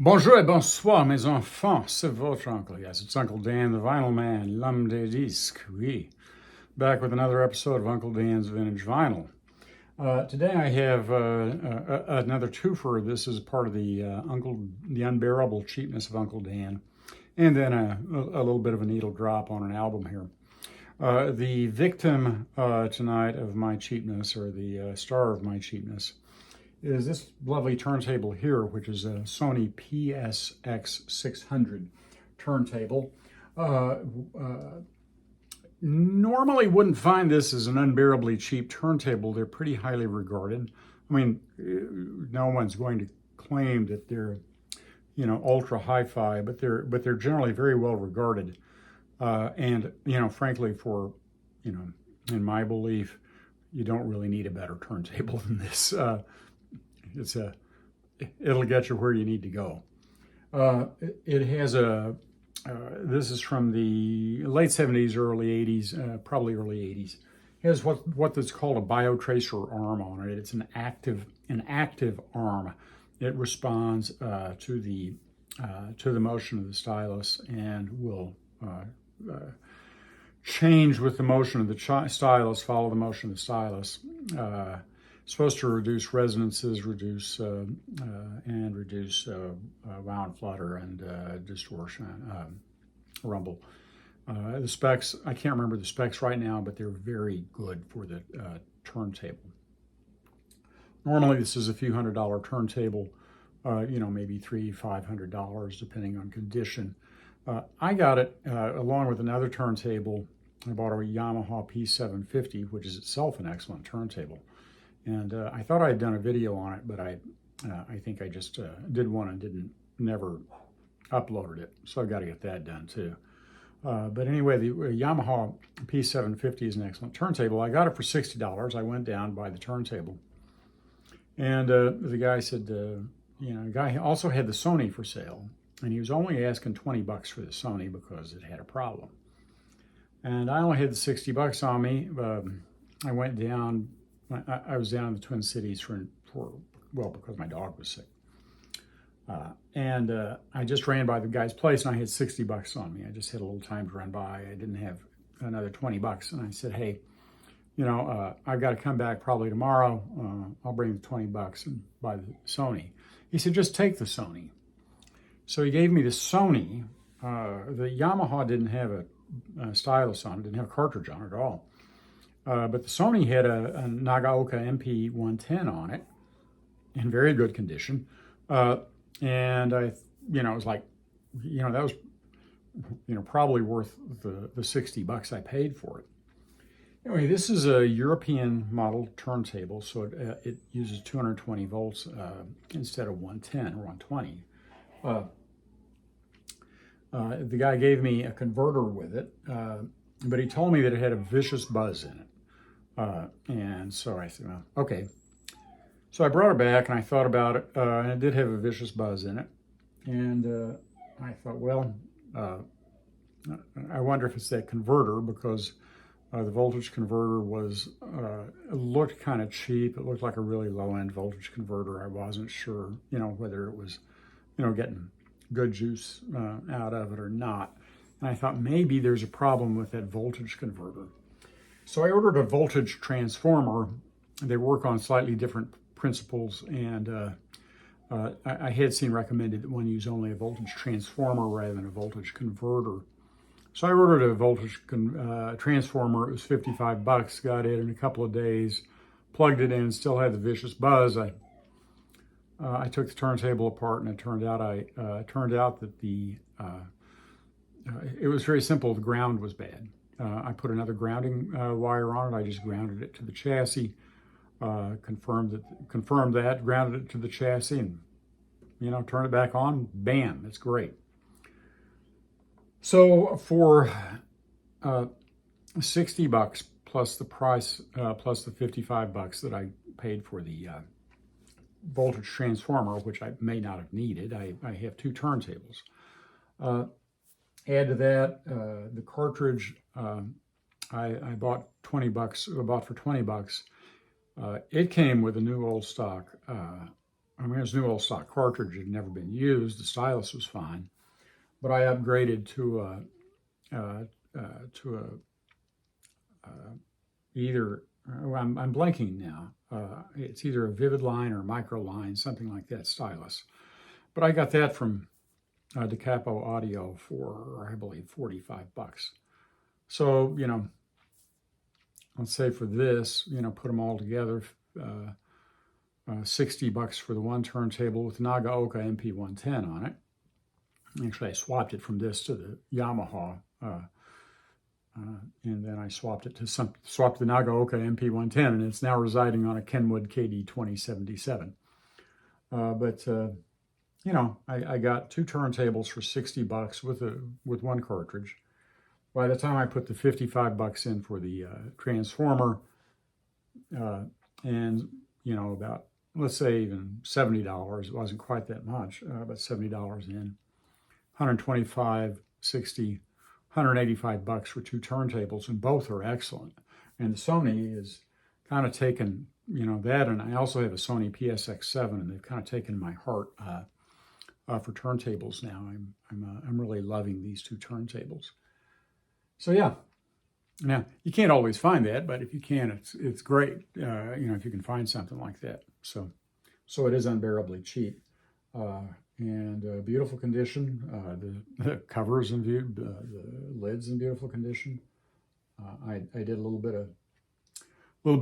Bonjour et bonsoir, mes enfants. C'est votre uncle. Yes, it's Uncle Dan, the vinyl man, l'homme des disques. Oui. Back with another episode of Uncle Dan's Vintage Vinyl. Today I have another twofer. This is part of the unbearable cheapness of Uncle Dan, and then a little bit of a needle drop on an album here. The victim tonight of my cheapness, or the star of my cheapness, is this lovely turntable here, which is a Sony PS-X600 turntable. Normally wouldn't find this as an unbearably cheap turntable. They're pretty highly regarded. I mean, no one's going to claim that they're, ultra hi-fi, but they're generally very well regarded. And frankly, in my belief, you don't really need a better turntable than this. It'll get you where you need to go. It has this is from the late 70s, early 80s, probably early 80s. It has what's called a biotracer arm on it. It's an active arm. It responds to the motion of the stylus and will change with the motion of the stylus, follow the motion of the stylus. Supposed to reduce resonances, reduce wound flutter and distortion, rumble. The specs, I can't remember the specs right now, but they're very good for the turntable. Normally, this is a few $100 turntable, maybe $300-500 depending on condition. I got it along with another turntable. I bought a Yamaha P750, which is itself an excellent turntable. And I thought I had done a video on it, but I think I just did one and never uploaded it. So I've got to get that done too. But anyway, the Yamaha P750 is an excellent turntable. I got it for $60. I went down by the turntable, and the guy said, the guy also had the Sony for sale, and he was only asking $20 for the Sony because it had a problem. And I only had the $60 on me. I went down. I was down in the Twin Cities because my dog was sick. And I just ran by the guy's place and I had $60 on me. I just had a little time to run by. I didn't have another $20. And I said, hey, I've got to come back probably tomorrow. I'll bring the $20 and buy the Sony. He said, just take the Sony. So he gave me the Sony. The Yamaha didn't have a stylus on it, didn't have a cartridge on it at all. But the Sony had a Nagaoka MP110 on it in very good condition. And it was like, that was, probably worth the $60 I paid for it. Anyway, this is a European model turntable, so it uses 220 volts instead of 110 or 120. The guy gave me a converter with it, but he told me that it had a vicious buzz in it. And so I said, well, okay. So I brought it back and I thought about it, and it did have a vicious buzz in it. And I thought, well, I wonder if it's that converter, because the voltage converter looked kind of cheap. It looked like a really low-end voltage converter. I wasn't sure, whether it was, getting good juice out of it or not. And I thought maybe there's a problem with that voltage converter. So I ordered a voltage transformer. They work on slightly different principles, and I had seen recommended that one use only a voltage transformer rather than a voltage converter. So I ordered a voltage transformer. It was $55, got it in a couple of days, plugged it in, still had the vicious buzz. I took the turntable apart, and it turned out that it was very simple. The ground was bad. I put another grounding wire on it. I just grounded it to the chassis, confirmed that, grounded it to the chassis, and turn it back on. Bam! That's great. So for $60 plus the price, plus the $55 that I paid for the voltage transformer, which I may not have needed. I have two turntables. Add to that the cartridge. I bought $20. Bought for $20. It came with a new old stock I mean, it was a new old stock cartridge. It had never been used. The stylus was fine. But I upgraded to either, I'm blanking now. It's either a Vivid Line or a Micro Line, something like that, stylus. But I got that from DeCapo Audio for, I believe, $45. So, you know, let's say for this, you know, put them all together, $60 for the one turntable with Nagaoka MP110 on it. Actually, I swapped it from this to the Yamaha, and then I swapped it to swapped the Nagaoka MP110, and it's now residing on a Kenwood KD 2077. You know, I got two turntables for $60 with one cartridge. By the time I put the $55 in for the transformer, and you know, about, let's say even $70, it wasn't quite that much, but $70 in, 125, 60, $185 for two turntables, and both are excellent. And the Sony is kind of taken, you know, that, and I also have a Sony PS-X7, and they've kind of taken my heart for turntables now. I'm really loving these two turntables. So yeah, now you can't always find that, but if you can, it's great. You know, if you can find something like that. So it is unbearably cheap, and beautiful condition. The covers in view, the lids in beautiful condition. I did a little bit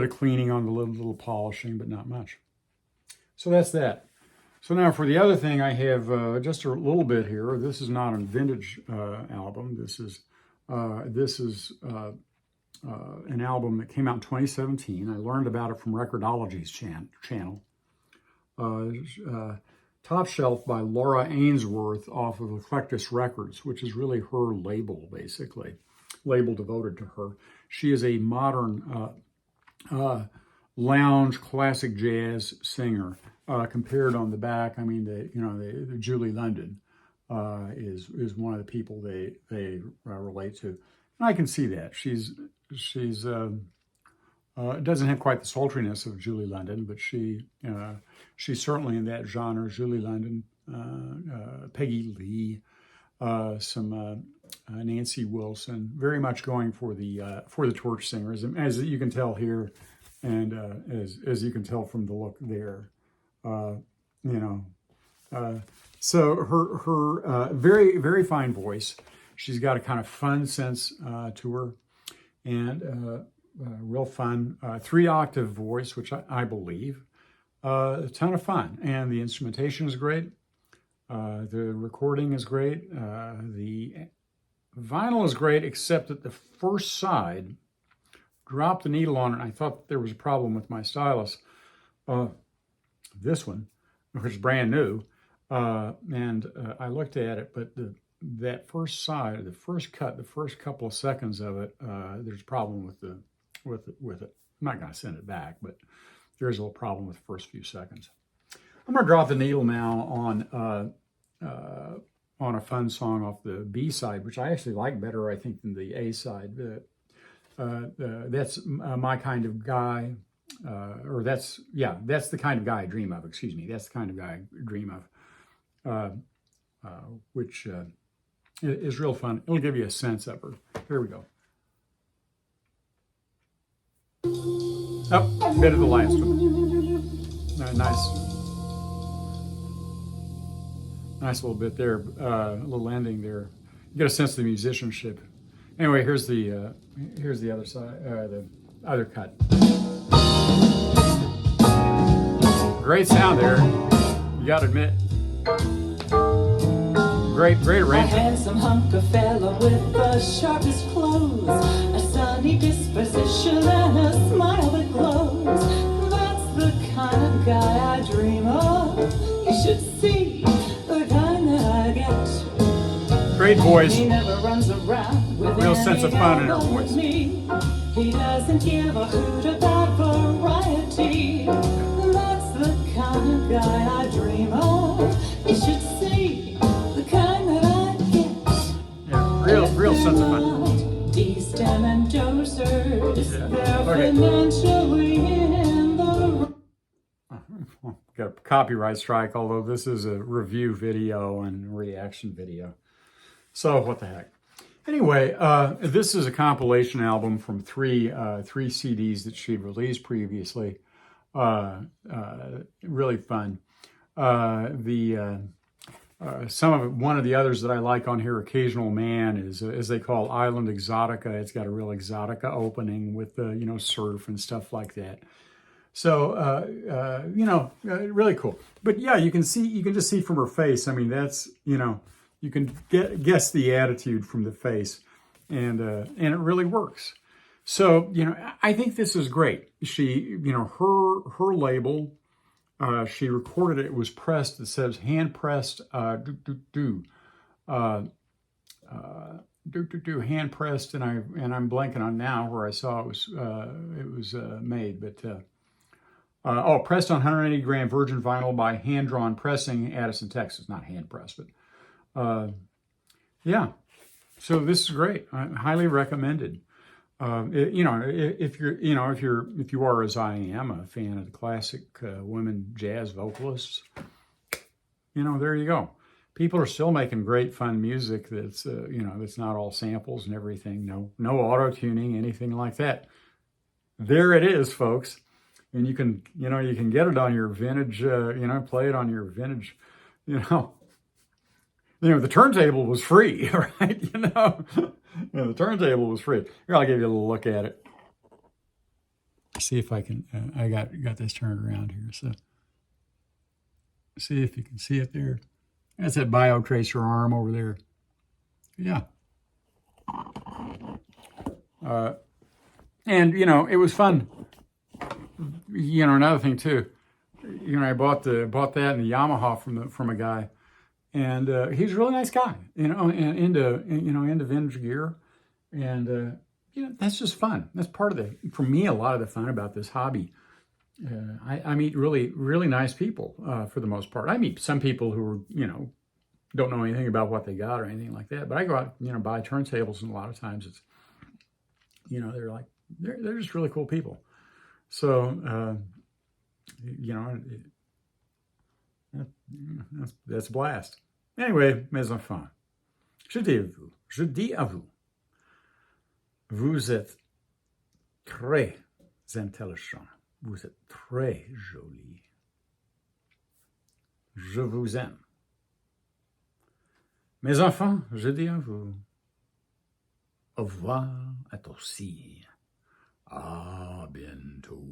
of cleaning on the lid, a little polishing, but not much. So that's that. So now for the other thing, I have just a little bit here. This is not a vintage album. This is an album that came out in 2017. I learned about it from Recordology's channel. Top Shelf by Laura Ainsworth off of Eclectus Records, which is really her label, basically. Label devoted to her. She is a modern lounge classic jazz singer. Compared on the back, I mean, the Julie London is one of the people they relate to. And I can see that. She's doesn't have quite the sultriness of Julie London, but she's certainly in that genre. Julie London, Peggy Lee, some Nancy Wilson, very much going for the torch singers, as you can tell here, and as you can tell from the look there. So her very, very fine voice. She's got a kind of fun sense to her, and real fun 3-octave voice, which I believe. A ton of fun, and the instrumentation is great. The recording is great. The vinyl is great, except that the first side, dropped the needle on it, and I thought there was a problem with my stylus. This one, which is brand new, and I looked at it, but that first side, the first cut, the first couple of seconds of it, there's a problem with it. I'm not going to send it back, but there's a little problem with the first few seconds. I'm going to drop the needle now on a fun song off the B side, which I actually like better, I think, than the A side. That's My Kind of Guy. That's the kind of guy I dream of. Excuse me. That's the kind of guy I dream of, which is real fun. It'll give you a sense of her. Here we go. Oh, a bit of the last one. Nice little bit there. A little ending there. You get a sense of the musicianship. Anyway, here's the other side, the other cut. Great sound there, you gotta admit. Great arrangement. A handsome hunk of fella with the sharpest clothes, a sunny disposition and a smile that glows. That's the kind of guy I dream of. You should see the kind that I get. Great voice. He never runs around with real sense of fun in her voice. Me. He doesn't give a hoot about variety. That's the kind of guy I dream of. You should see the kind that I get. Yeah, real sense of fun. East End and Dozers, they're Okay. financially in the got a copyright strike, although this is a review video and reaction video. So what the heck. Anyway, this is a compilation album from three CDs that she released previously. Really fun. One of the others that I like on here, Occasional Man, is as they call Island Exotica. It's got a real Exotica opening with surf and stuff like that. So really cool. But yeah, you can just see from her face. I mean, that's you can guess the attitude from the face, and it really works. So I think this is great. She her label. She recorded it. It was pressed. It says hand pressed. Hand pressed, and I'm blanking on now where I saw it was made. But pressed on 180 gram virgin vinyl by Hand Drawn Pressing, Addison, Texas. Not hand pressed, but yeah. So this is great. Highly recommended. If you are, as I am, a fan of the classic women jazz vocalists, there you go. People are still making great fun music that's that's not all samples and everything. No auto tuning, anything like that. There it is, folks. And you can get it on your vintage, play it on your vintage, the turntable was free, right? The turntable was free. Here, I'll give you a little look at it. See if I can. I got this turned around here, so see if you can see it there. That's that BioTracer arm over there. Yeah. And it was fun. Another thing too. I bought that in the Yamaha from a guy. And he's a really nice guy, and into vintage gear, and that's just fun. That's part of for me, a lot of the fun about this hobby. I meet really, really nice people for the most part. I meet some people who are, don't know anything about what they got or anything like that. But I go out, buy turntables, and a lot of times it's, they're just really cool people. So, that's a blast. Anyway, mes enfants, je dis à vous, vous êtes très intelligents, vous êtes très jolis. Je vous aime. Mes enfants, je dis à vous, au revoir, à toi aussi, à bientôt.